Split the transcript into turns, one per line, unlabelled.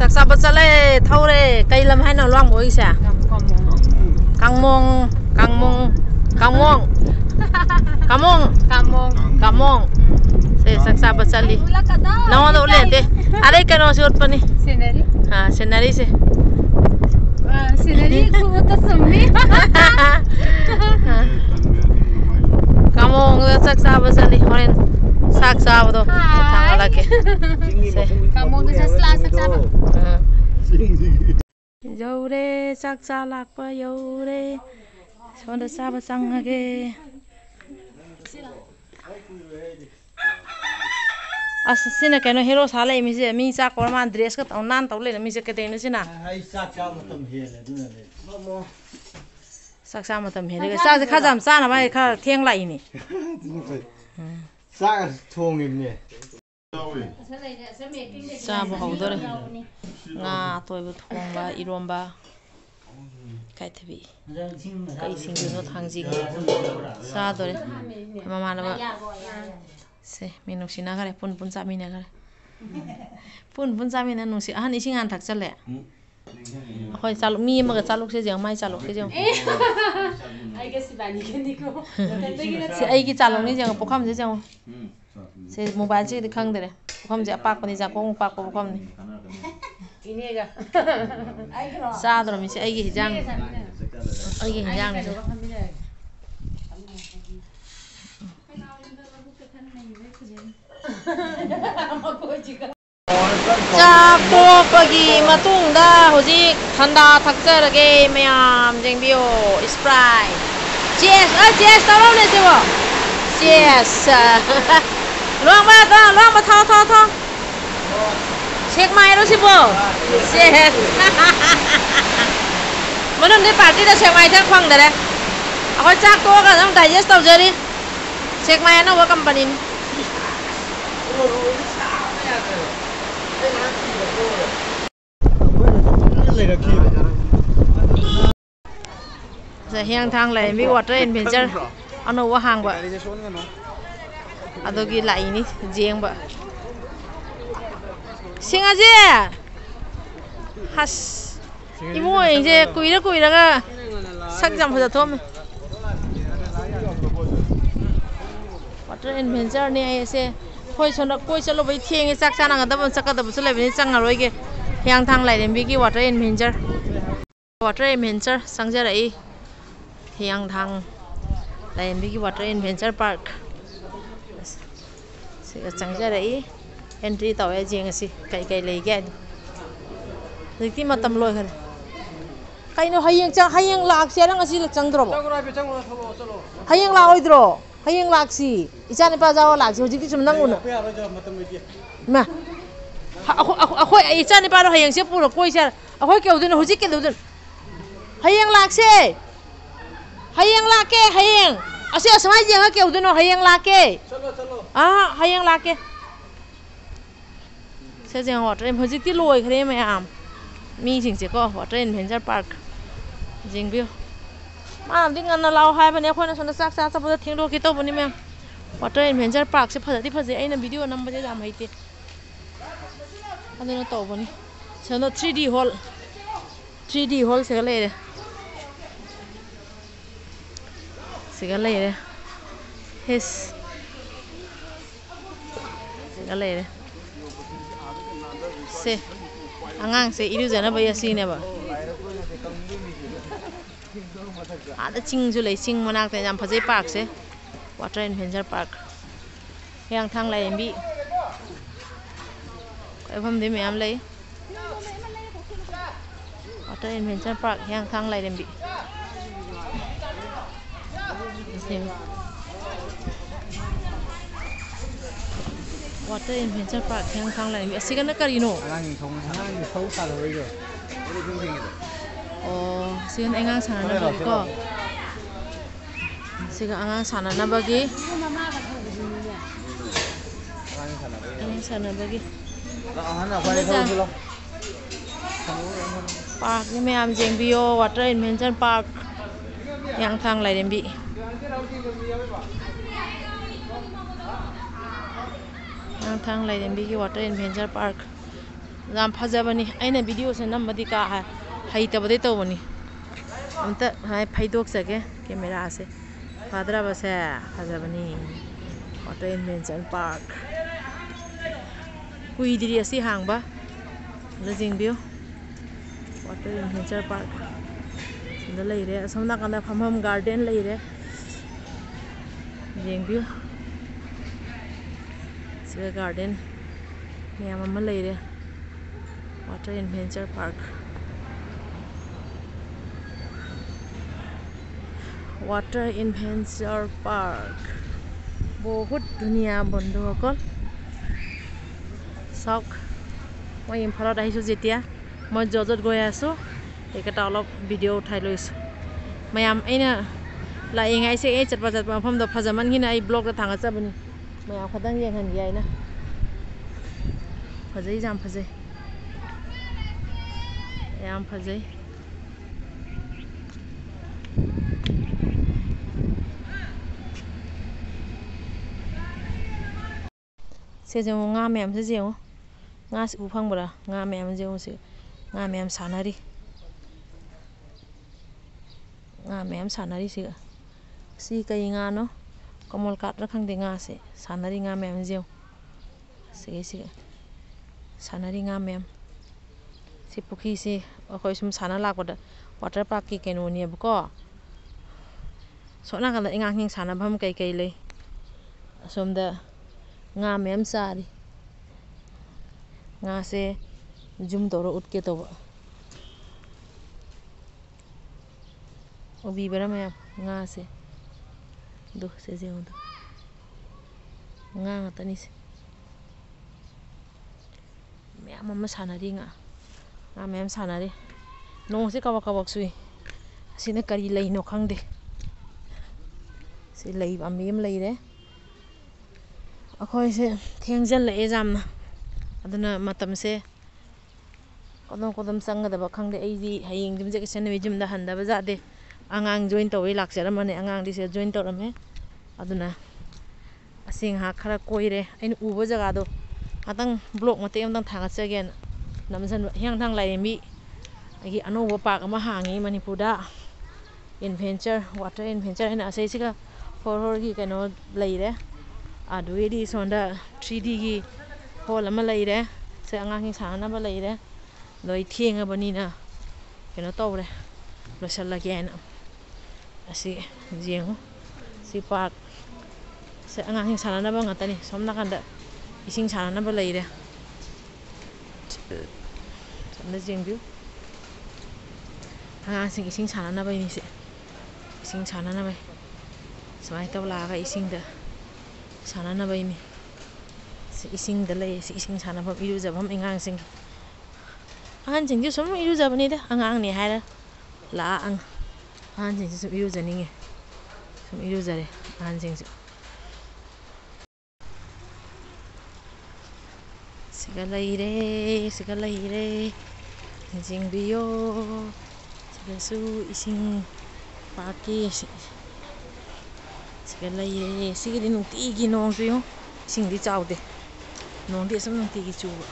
Saksa bachale thaure kailam haina lwang boisa Kangmong se saksa bachali nawa do lete are kano shot pani scenery ha scenery se scenery ko ta sammi Kamong saksa bachali horen saksa do thangala ke se kamong sa saksa Yaure saksa lakpa yaure sonda saba sangage Asina kano hero sala mi se mi sa ko man dress ka nan taw le mi se ke te no sina ai saksa matam hele duna le saksa matam hele sa se khajam sa na bai kha theng lai ni sa thong ni sa bo hodore nga toy bu thong ba iromba kai thabi kai sing no thangji sa dore mama na ba se minusina gare pun samina gare pun samina nusi ahan ising an thak chale khoi chalu mi ma ga chaluk se jang mai chaluk se jang ai ga sibani kendi ko se ai gi chaluk ni jang pokham se jang se mobile se khang dere pokham je apak pani ja ko pak ko pokham ni ini ga sa dro mi se ai gi hijang ni Chapo pagi matungda hojik thanda thakjarage mayam jengbio Sprite cheers taro ne sebo cheers long ba tho check mai ro sibo cheers manon ne party da check mai thak phang dare akoi chak to ka jang digest taw jari check mai na wa company Hiang thang lại với water adventure anh đâu có hàng vậy tôi ghi lại ní riêng vậy xin anh chị has imu anh chị cùi đó cơ sắc dầm phải thôi water adventure này sẽ khôi cho nó khôi cho nó với thiên cái sắc sang là người ta vẫn sắc cái tập sẽ lại với trăng rồi cái hiang thang lại đến với cái water adventure sang ra đấy Hiang thang lại với cái water adventure park sẽ sang ra đấy entry tàu ấy riêng gì cái lấy cái rồi tí mà tầm lôi rồi cái nó hayang lạc xe nó gì là chẳng được hayang lạc ơi rồi hayang lạc gì icha này bao giờ lạc gì cái chấm năng luôn mà khôi icha này bao giờ hayang xe pura khôi xe khôi kiểu gì nó hồi cái đâu hayang lạc xe hayang lạc ke hayang ase asmai jeng kiểu gì nó hayang lạc ke hayang lạc ke xe jeng water em hồi cái lôi cái đấy mày mi chỉnh chỉ có water adventure park jeng view mà đi ngan lao hai bên này khôi nó sắc sao bây giờ tiếng đô cái tàu bên này water adventure park sẽ phát gì anh video năm bây giờ làm hay thế anh nó tàu bên này cho nó 3D hall sẽ lấy đây sẽ lấy đây his sẽ lấy đây se angang se iru jana baya si ne ba ada ching ju lei ching manak te jam phajai park se water adventure park yang thang lai bi kai pham de meam lei water adventure park yang thang lai bi water adventure park yang thang lai bi asigan na karino sigan engang sana na bagi ko sigan engang sana na bagi sana bagi park ni meam jeng bio water adventure park yang thang lai dem bi yang thang lai dem bi ki water adventure park ꯌꯥꯝ ꯐꯖꯕꯅꯤ ꯑꯩꯅ ꯚꯤꯗꯤꯑꯣꯁꯦ ꯅꯝꯕꯗꯤ ꯀꯥ ꯍꯩꯇꯕꯗꯤ ꯇꯧꯕꯅꯤ ꯑꯝꯇ ꯐꯩꯗꯣꯛꯆꯒꯦ ꯀꯦꯃꯦꯔꯥꯁꯦ ꯐꯗ꯭ꯔꯕꯁꯦ ꯐꯖꯕꯅꯤ water adventure park ꯀꯨꯏꯗ꯭ꯔꯤ ꯑꯁꯤ ꯍꯥꯡꯕ ꯑꯗ ꯌꯦꯡꯕꯤꯌꯨ ꯋꯥꯇꯔ ꯑꯦꯗꯚꯦꯟꯆꯔ ꯄꯥꯔꯛ ꯁꯤꯗ ꯂꯩꯔꯦ ꯑꯁꯣꯝ ꯅꯥꯀꯟꯗ ꯐꯝꯐꯝ ꯒꯥꯔꯗꯦꯟ ꯂꯩꯔꯦ ꯌꯦꯡꯕꯤꯌꯨ ꯁꯤꯗ ꯒꯥꯔꯗꯦꯟ ꯃꯌꯥꯝ ꯑꯃ ꯂꯩꯔꯦ water adventure park water adventure park बहुत धुनिया बন্ধুসকল চাওক মই ইম্ফলত আহিছোঁ যেতিয়া মই য'ত গৈ আছোঁ এইকেইটা অলপ ভিডিঅ' উঠাই লৈছোঁ ময়াম ꯑꯩꯅ ꯂꯥꯛꯏꯉꯩꯁꯦ ꯑꯩ ꯆꯠꯄ ꯃꯐꯝꯗꯣ ꯐꯖꯃꯟꯈꯤꯅ ꯑꯩ ꯕ꯭ꯂꯣꯛꯇ ꯊꯥꯡꯒꯠꯆꯕꯅꯤ ꯃꯌꯥꯝ ꯈꯇꯪ ꯌꯦꯡꯍꯟꯒꯦ ꯑꯩꯅ ꯐꯖꯩ ꯌꯥꯝ ꯐꯖꯩ ꯌꯥꯝ ꯐꯖꯩ ꯁꯤꯁꯦ ꯉꯥ ꯃꯌꯥꯝꯁꯦ ꯌꯦꯡꯉꯨ ꯉꯥꯁꯤ ꯎ ꯐꯪꯕ꯭ꯔꯥ ꯉꯥ ꯃꯌꯥꯝ ꯌꯦꯡꯉꯨ ꯁꯤ ꯉꯥ ꯃꯌꯥꯝ ꯁꯥꯟꯅꯔꯤ ꯉꯥ ꯃꯌꯥꯝ ꯁꯥꯟꯅꯔꯤ ꯁꯤꯒ ꯁꯤ ꯀꯩ ꯉꯥꯅꯣ ꯀꯃꯜ ꯀꯥꯠꯔ ꯈꯪꯗꯦ ꯉꯥꯁꯦ ꯁꯥꯟꯅꯔꯤ ꯉꯥ ꯃꯌꯥꯝ ꯌꯦꯡꯉꯨ ꯁꯤꯒ ꯁꯥꯟꯅꯔꯤ ꯉꯥ ꯃꯌꯥꯝ ꯁꯤ ꯄꯨꯈ꯭ꯔꯤꯁꯤ ꯑꯩꯈꯣꯏ ꯁꯨꯝ ꯁꯥꯟꯅ ꯂꯥꯛꯄꯗ ꯋꯥꯇꯔ ꯄꯥꯔꯛꯀꯤ ꯀꯩꯅꯣꯅꯦꯕꯀꯣ ꯁꯣꯝ ꯅꯥꯀꯟꯗ ꯑꯉꯥꯡꯁꯤꯡ ꯁꯥꯟꯅꯐꯝ ꯀꯩ ꯂꯩ ꯑꯁꯣꯝꯗ ꯉꯥ ꯃꯌꯥꯝ ꯆꯥꯔꯤ ꯉꯥꯁꯦ ꯖꯨꯝ ꯇꯧꯔ ꯎꯠꯀꯦ ꯇꯧꯕ ꯎꯕꯤꯕꯔꯥ ꯃꯌꯥꯝ ꯉꯥꯁꯦ ꯑꯗꯨ ꯁꯤꯁꯦ ꯌꯦꯡꯉꯨ ꯉꯥ ꯉꯥꯛꯇꯅꯤꯁꯦ ꯃꯌꯥꯝ ꯑꯃ ꯁꯥꯟꯅꯔꯤ ꯉꯥ ꯃꯌꯥꯝ ꯁꯥꯟꯅꯔꯤ ꯅꯣꯡꯁꯦ ꯀꯕꯛ ꯀꯕꯛ ꯆꯨꯏ ꯑꯁꯤꯅ ꯀꯔꯤ ꯂꯩꯅꯣ ꯈꯪꯗꯦ ꯁꯤ ꯂꯩ ꯄꯥꯝꯕꯤ ꯑꯃ ꯂꯩꯔꯦ ꯑꯩꯈꯣꯏꯁꯦ ꯊꯦꯡꯖꯤꯜꯂꯛꯑꯦ ꯌꯥꯝꯅ ꯑꯗꯨꯅ ꯃꯇꯝꯁꯦ ꯀꯣꯗꯝ ꯆꯪꯒꯗꯕ ꯈꯪꯗꯦ ꯑꯩꯗꯤ ꯍꯌꯦꯡ ꯌꯨꯝꯁꯀꯩꯁ ꯅꯨꯃꯤꯠ ꯌꯨꯝꯗ ꯍꯟꯗꯕ ꯌꯥꯗꯦ ꯑꯉꯥꯡ ꯖꯣꯏꯟ ꯇꯧꯋꯦ ꯂꯥꯛꯆꯔꯝꯕꯅꯦ ꯑꯉꯥꯡꯗꯤ ꯁꯤꯗ ꯖꯣꯏꯟ ꯇꯧꯔꯝꯃꯦ ꯑꯗꯨꯅ ꯑꯁꯤ ꯉꯥꯏꯍꯥꯛ ꯈꯔ ꯀꯣꯏꯔꯦ ꯑꯩꯅ ꯎꯕ ꯖꯒꯥꯗꯣ ꯉꯥꯛꯇꯪ ꯕ꯭ꯂꯣꯛ ꯃꯇꯦꯛ ꯑꯃꯇꯪ ꯊꯥꯒꯠꯆꯒꯦꯅ ꯅꯝꯁꯤꯟꯕ ꯍꯤꯌꯥꯡꯊꯥꯡ ꯂꯥꯏꯔꯦꯝꯕꯤ ꯑꯩꯒꯤ ꯑꯅꯧꯕ ꯄꯥꯔꯛ ꯑꯃ ꯍꯥꯡꯉꯤ ꯃꯅꯤꯄꯨꯔꯗ ꯑꯦꯗꯚꯦꯟꯆꯔ ꯋꯥꯇꯔ ꯑꯦꯗꯚꯦꯟꯆꯔ ꯍꯥꯏꯅ ꯑꯁꯤꯁꯤꯒ ꯍꯣꯔꯒꯤ ꯀꯩꯅꯣ ꯂꯩꯔꯦ ꯑꯗꯨꯒꯤꯗꯤ ꯁꯣꯝꯗ 3Dꯒꯤ ꯍꯣꯜ ꯑꯃ ꯂꯩꯔꯦ ꯁꯤ ꯑꯉꯥꯡꯁꯤꯡ ꯁꯥꯟꯅꯅꯕ ꯂꯩꯔꯦ ꯑꯗꯣ ꯑꯩ ꯊꯦꯡꯉꯕꯅꯤꯅ ꯀꯩꯅꯣ ꯇꯧꯔꯦ ꯂꯣꯏꯁꯤꯜꯂꯒꯦ ꯍꯥꯏꯅ ꯑꯁꯤ ꯌꯦꯡꯉꯨ ꯁꯤ ꯄꯥꯔꯛ ꯁꯤ ꯑꯉꯥꯡꯁꯤꯡ ꯁꯥꯟꯅꯅꯕ ꯉꯥꯛꯇꯅꯤ ꯁꯣꯝ ꯅꯥꯀꯟꯗ ꯏꯁꯤꯡ ꯁꯥꯟꯅꯅꯕ ꯂꯩꯔꯦ ꯁꯣꯝꯗ ꯌꯦꯡꯕꯤꯌꯨ ꯑꯉꯥꯡꯁꯤꯡ ꯏꯁꯤꯡ ꯁꯥꯟꯅꯅꯕꯩꯅꯤ ꯁꯤ ꯏꯁꯤꯡ ꯁꯥꯟꯅꯅꯕꯩ ꯁꯨꯃꯥꯏꯅ ꯇꯧ ꯂꯥꯛꯑꯒ ꯏꯁꯤꯡꯗ ꯁꯥꯟꯅꯅꯕꯩꯅꯤ ꯁꯤ ꯏꯁꯤꯡꯗ ꯂꯩ ꯁꯤ ꯏꯁꯤꯡ ꯁꯥꯟꯅꯐꯝ ꯏꯔꯨꯖꯐꯝ ꯑꯉꯥꯡꯁꯤꯡ ꯑꯍꯟꯁꯤꯡꯁꯨ ꯁꯨꯝ ꯏꯔꯨꯖꯕꯅꯤꯗ ꯑꯉꯥꯡꯅꯦ ꯍꯥꯏꯔ ꯑꯍꯟꯁꯤꯡꯁꯨ ꯁꯨꯝ ꯏꯔꯨꯖꯅꯤꯡꯉꯦ ꯁꯨꯝ ꯏꯔꯨꯖꯔꯦ ꯑꯍꯟꯁꯤꯡꯁꯨ siga leire jingbiyo sigasu ising paki siga leire sigidi nungtigi nong suyo isingdi chawde nongdi asum nungtigi chuba